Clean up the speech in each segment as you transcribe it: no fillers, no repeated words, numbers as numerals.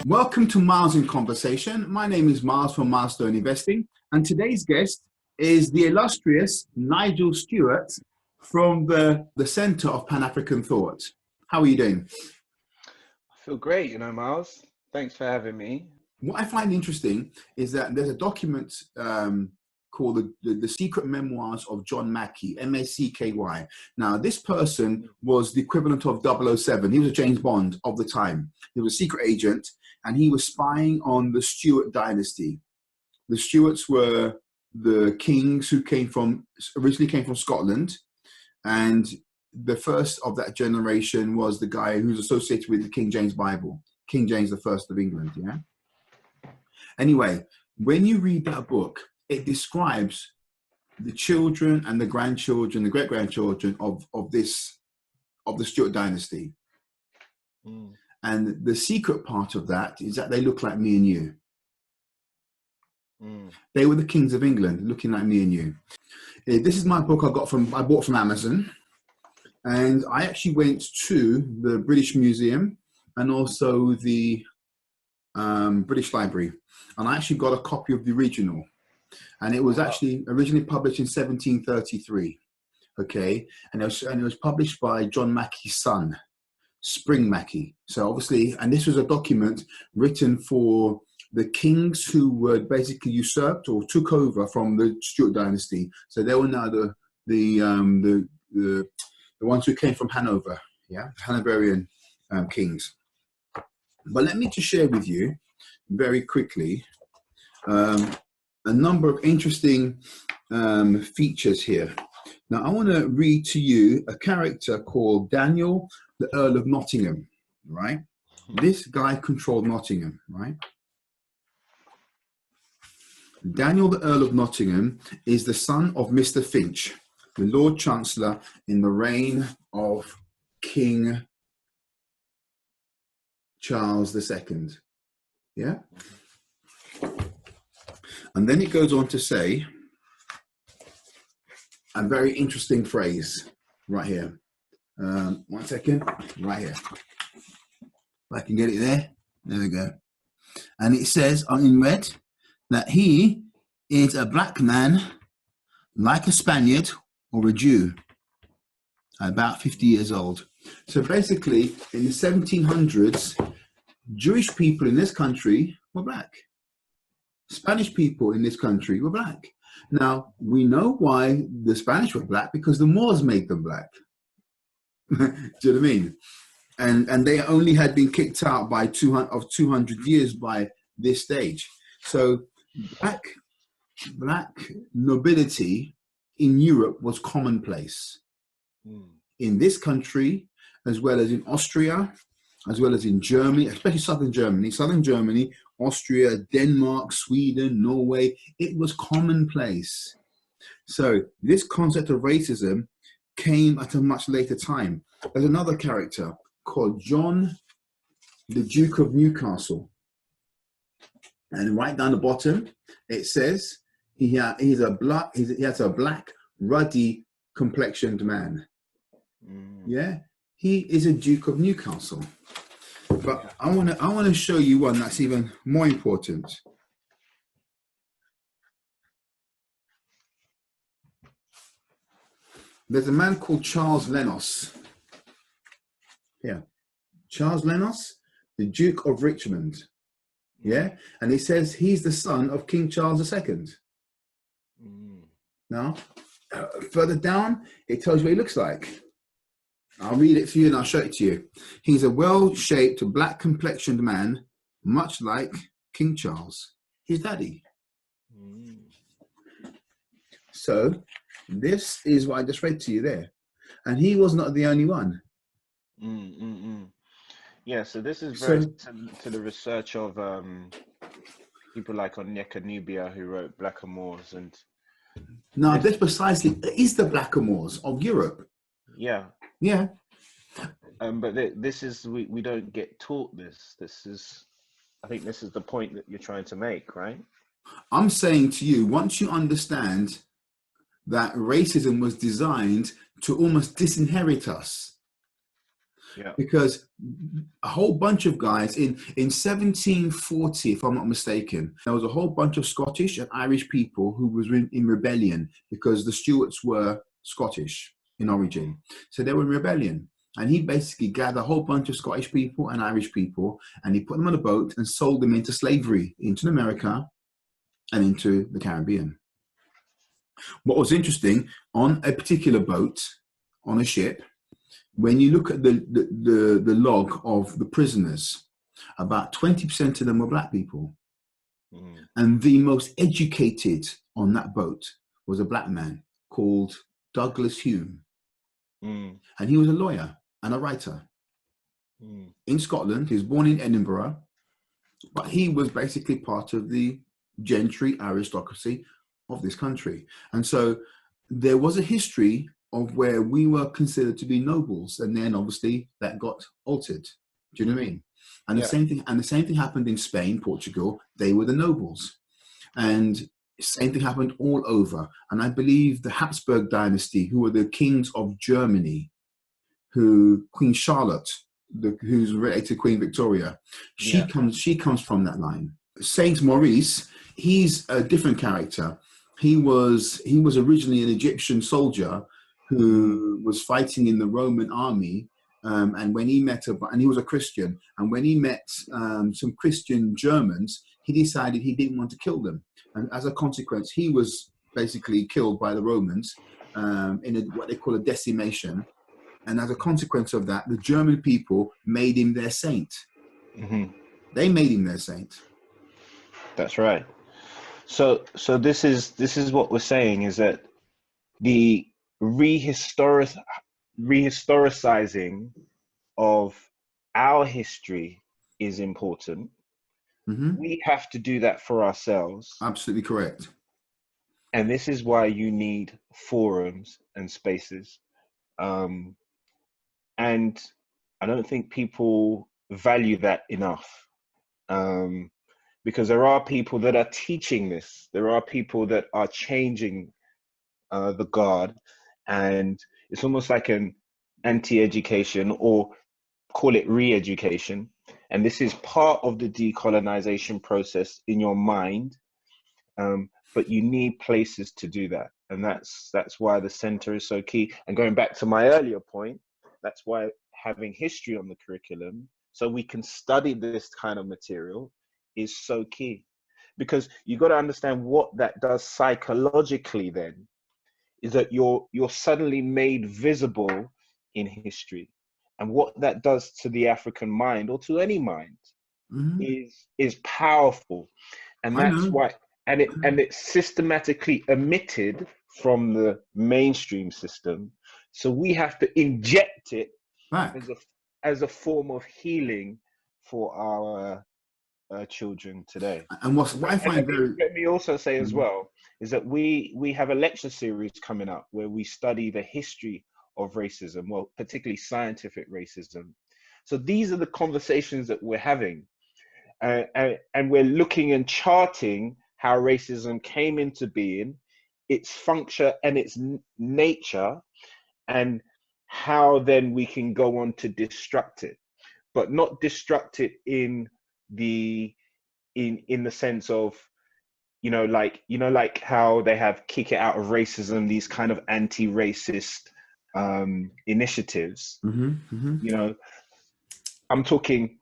Welcome to Miles in Conversation. My name is Miles from Milestone Investing, and today's guest is the illustrious NigelStewart from the Center of Pan-African Thought. How are you doing? I feel great, Miles. Thanks for having me. What I find interesting is that there's a document called the Secret Memoirs of John Macky, M-A-C-K-Y. Now, this person was the equivalent of 007. He was a James Bond of the time. He was a secret agent, and he was spying on the Stewart dynasty. The Stewarts were the kings who originally came from Scotland, and the first of that generation was the guy who's associated with the King James Bible, King James I of England, yeah? Anyway, when you read that book, it describes the children and the grandchildren, the great-grandchildren of the Stewart dynasty. Mm. And the secret part of that is that they look like me and you. Mm. They were the kings of England, looking like me and you. This is my book I bought from Amazon. And I actually went to the British Museum and also the British Library. And I actually got a copy of the original. And it was actually originally published in 1733. Okay. And it was published by John Macky's son, Spring Macky. So obviously, and this was a document written for the kings who were basically usurped or took over from the Stewart dynasty. So they were now the ones who came from Hanover, yeah, Hanoverian kings. But let me just share with you very quickly a number of interesting features here. Now, I want to read to you a character called Daniel, the Earl of Nottingham, right? This guy controlled Nottingham, right? Daniel, the Earl of Nottingham, is the son of Mr. Finch, the Lord Chancellor in the reign of King Charles II. Yeah? And then it goes on to say a very interesting phrase right here. 1 second, right here. If I can get it there. There we go. And it says in red that he is a black man like a Spaniard or a Jew, about 50 years old. So basically, in the 1700s, Jewish people in this country were black. Spanish people in this country were black. Now, we know why the Spanish were black, because the Moors made them black. Do you know what I mean? And they only had been kicked out by 200 years by this stage. So black nobility in Europe was commonplace. In this country, as well as in Austria, as well as in Germany, especially southern Germany, Austria, Denmark, Sweden, Norway, it was commonplace. So this concept of racism came at a much later time. There's another character called John, the Duke of Newcastle. And right down the bottom, it says he has a black, ruddy complexioned man. Yeah, he is a Duke of Newcastle. But I want to show you one that's even more important. There's a man called Charles Lennos. Yeah, Charles Lennos, the Duke of Richmond. Yeah, and he says he's the son of King Charles II. Now, further down, it tells you what he looks like. I'll read it for you and I'll show it to you. He's a well-shaped, black-complexioned man, much like King Charles, his daddy. So, this is what I just read to you there. And he was not the only one. Yeah, so this is very to the research of people like Onyeka Nubia, who wrote Blackamoors. And now, this precisely is the Blackamoors of Europe. Yeah. Yeah. But this is, we don't get taught this. I think this is the point that you're trying to make, right? I'm saying to you, once you understand that racism was designed to almost disinherit us, Yeah. because a whole bunch of guys in 1740, if I'm not mistaken, there was a whole bunch of Scottish and Irish people who was in rebellion because the Stuarts were Scottish in origin. So they were in rebellion. And he basically gathered a whole bunch of Scottish people and Irish people, and he put them on a boat and sold them into slavery, into America and into the Caribbean. What was interesting, on a particular boat, on a ship, when you look at the log of the prisoners, about 20% of them were black people. Mm. And the most educated on that boat was a black man called Douglas Hume. Mm. And he was a lawyer and a writer in Scotland. He was born in Edinburgh, but he was basically part of the gentry aristocracy of this country. And so there was a history of where we were considered to be nobles, and then obviously that got altered. Do you know what I mean? And Yeah. the same thing happened in Spain, Portugal. They were the nobles, and the same thing happened all over. And I believe the Habsburg dynasty, who were the kings of Germany, who Queen Charlotte, who's related to Queen Victoria, she comes from that line. Saint Maurice, he's a different character. He was originally an Egyptian soldier who was fighting in the Roman army, and when he met and he was a Christian, and when he met some Christian Germans, he decided he didn't want to kill them, and as a consequence, he was basically killed by the Romans in what they call a decimation. And as a consequence of that, the German people made him their saint. Mm-hmm. They made him their saint. That's right. So this is what we're saying, is that the rehistoricizing of our history is important. Mm-hmm. We have to do that for ourselves. Absolutely correct. And this is why you need forums and spaces. And I don't think people value that enough. Because there are people that are teaching this. There are people that are changing the guard, and it's almost like an anti-education, or call it re-education. And this is part of the decolonization process in your mind, but you need places to do that. And that's why the center is so key. And going back to my earlier point, that's why having history on the curriculum, so we can study this kind of material, is so key. Because you got to understand what that does psychologically then, is that you're suddenly made visible in history. And what that does to the African mind, or to any mind, is powerful. And that's why, and it's systematically omitted from the mainstream system. So we have to inject it as a form of healing for our children today. And what I find let me also say as well, is that we have a lecture series coming up where we study the history of racism, well, particularly scientific racism. So these are the conversations that we're having, and we're looking and charting how racism came into being, its function and its nature, and how then we can go on to destruct it, but not destruct it in the sense of, like how they have kick it out of racism, these kind of anti-racist initiatives. I'm talking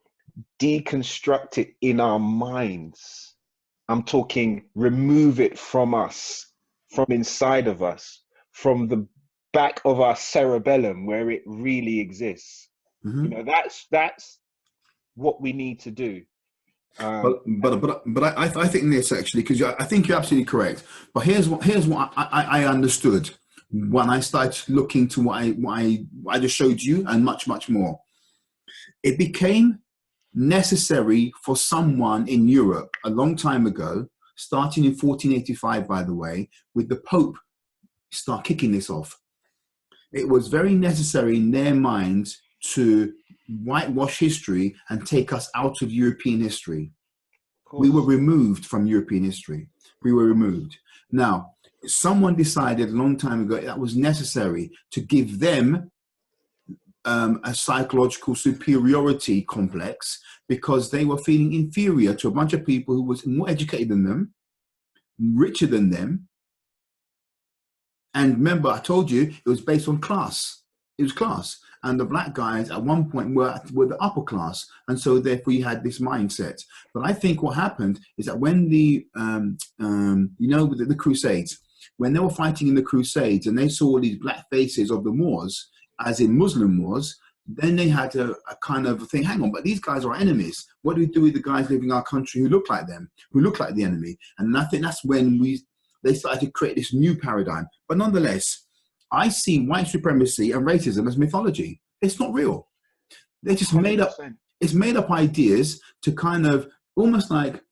deconstruct it in our minds. I'm talking remove it from us, from inside of us, from the back of our cerebellum where it really exists. That's what we need to do. But I think this, actually, because I think you're absolutely correct. But here's what I understood when I started looking to what I just showed you, and much more. It became necessary for someone in Europe a long time ago, starting in 1485, by the way, with the Pope start kicking this off. It was very necessary in their minds to whitewash history and take us out of European history. We were removed from European history. We were removed. Now, someone decided a long time ago that was necessary to give them a psychological superiority complex because they were feeling inferior to a bunch of people who was more educated than them, richer than them. And remember, I told you it was based on class. It was class. And the black guys at one point were the upper class. And so therefore you had this mindset. But I think what happened is that when the Crusades, when they were fighting in the Crusades and they saw these black faces of the Moors, as in Muslim Moors, then they had a kind of thing, hang on, but these guys are enemies. What do we do with the guys living in our country who look like them, who look like the enemy? And I think that's when they started to create this new paradigm. But nonetheless, I see white supremacy and racism as mythology. It's not real. They're just 100%. Made up. It's made up ideas to kind of almost like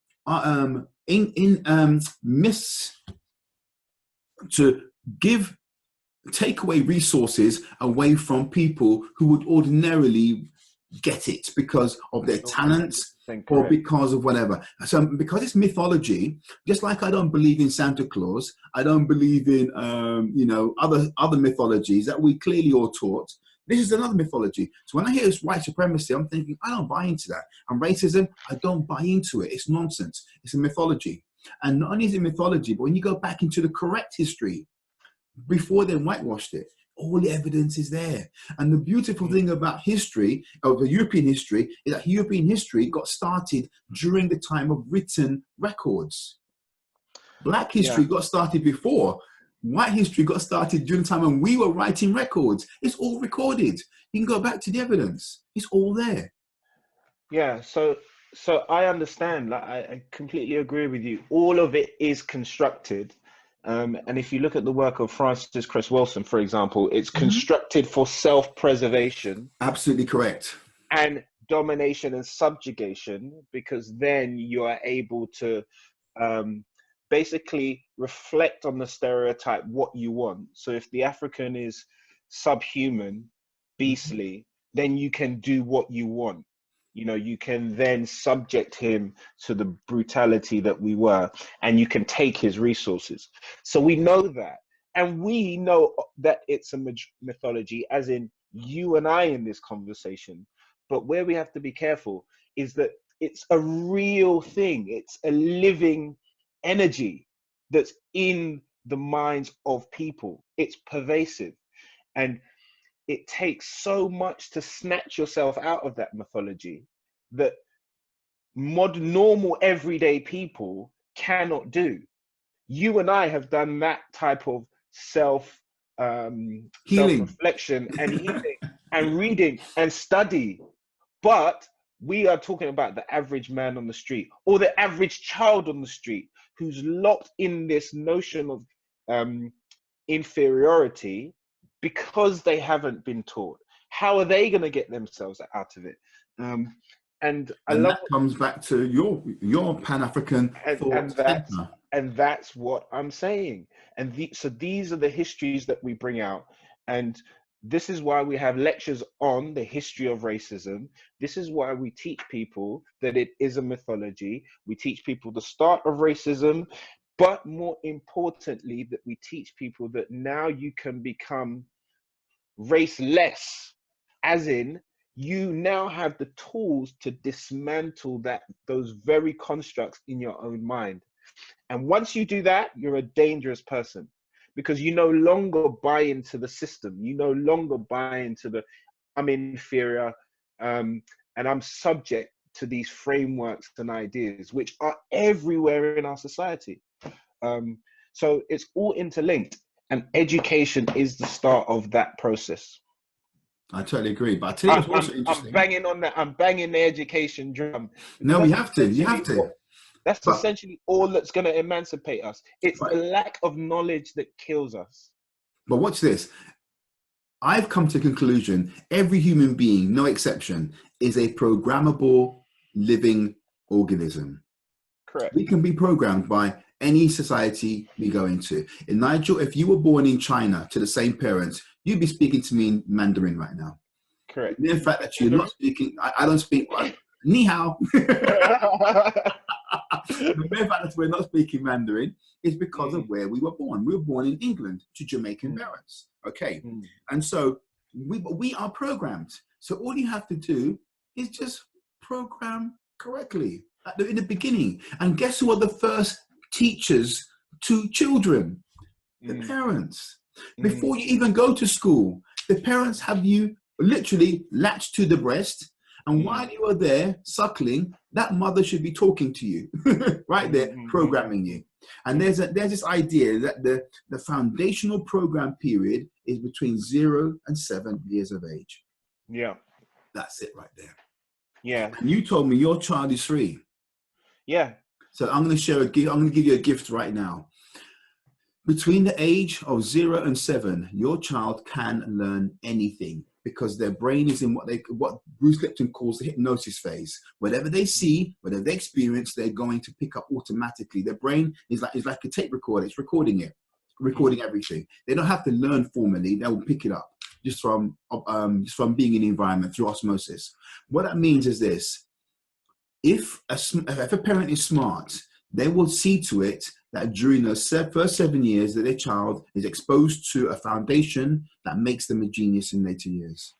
take away resources away from people who would ordinarily get it because of their talents or because of whatever. So because it's mythology, just like I don't believe in Santa Claus, I don't believe in other mythologies that we clearly all taught. This is another mythology. So when I hear this white supremacy, I'm thinking, I don't buy into that. And racism, I don't buy into it. It's nonsense. It's a mythology. And not only is it mythology, but when you go back into the correct history, before they whitewashed it, all the evidence is there. And the beautiful thing about history, of the European history, is that European history got started during the time of written records. Black history got started before. White history got started during the time when we were writing records. It's all recorded. You can go back to the evidence. It's all there. Yeah, so I understand. Like, I completely agree with you. All of it is constructed. And if you look at the work of Francis Cress Wilson, for example, it's constructed for self-preservation. Absolutely correct. And domination and subjugation, because then you are able to basically reflect on the stereotype what you want. So if the African is subhuman, beastly, then you can do what you want. You know, you can then subject him to the brutality that we were, and you can take his resources. So we know that. And we know that it's a mythology, as in you and I in this conversation. But where we have to be careful is that it's a real thing. It's a living energy that's in the minds of people. It's pervasive. And it takes so much to snatch yourself out of that mythology that modern, normal, everyday people cannot do. You and I have done that type of self-reflection and healing and reading and study. But we are talking about the average man on the street or the average child on the street who's locked in this notion of inferiority because they haven't been taught. How are they going to get themselves out of it? And that comes back to your Pan-African thought. And that's what I'm saying. And so these are the histories that we bring out. And this is why we have lectures on the history of racism. This is why we teach people that it is a mythology. We teach people the start of racism. But more importantly, that we teach people that now you can become raceless, as in you now have the tools to dismantle those very constructs in your own mind. And once you do that, you're a dangerous person because you no longer buy into the system. You no longer buy into I'm inferior and I'm subject to these frameworks and ideas, which are everywhere in our society. So it's all interlinked, and education is the start of that process. I totally agree, but I tell you what's also interesting. I'm banging on that. I'm banging the education drum. No, we have to. You have to. That's essentially all that's going to emancipate us. It's the lack of knowledge that kills us. But watch this. I've come to the conclusion: every human being, no exception, is a programmable living organism. Correct. We can be programmed by any society we go into. And Nigel, if you were born in China to the same parents, you'd be speaking to me in Mandarin right now. Correct. The mere fact that you're not speaking, I don't speak, ni hao. The mere fact that we're not speaking Mandarin is because of where we were born. We were born in England to Jamaican parents. Okay. And so We are programmed. So all you have to do is just program correctly in the beginning. And guess who are the first teachers to children? The parents. Before you even go to school, the parents have you literally latched to the breast. And while you are there suckling, that mother should be talking to you, right there, programming you. And there's this idea that the foundational program period is between 0 and 7 years of age. Yeah. That's it right there. Yeah. And you told me your child is 3. Yeah. So I'm going to share I'm going to give you a gift right now. Between the age of 0 and 7, your child can learn anything because their brain is in what Bruce Lipton calls the hypnosis phase. Whatever they see, whatever they experience, they're going to pick up automatically. Their brain is like a tape recorder. It's recording everything. They don't have to learn formally. They will pick it up just from being in the environment through osmosis. What that means is this: if a parent is smart, they will see to it that during the first 7 years that their child is exposed to a foundation that makes them a genius in later years.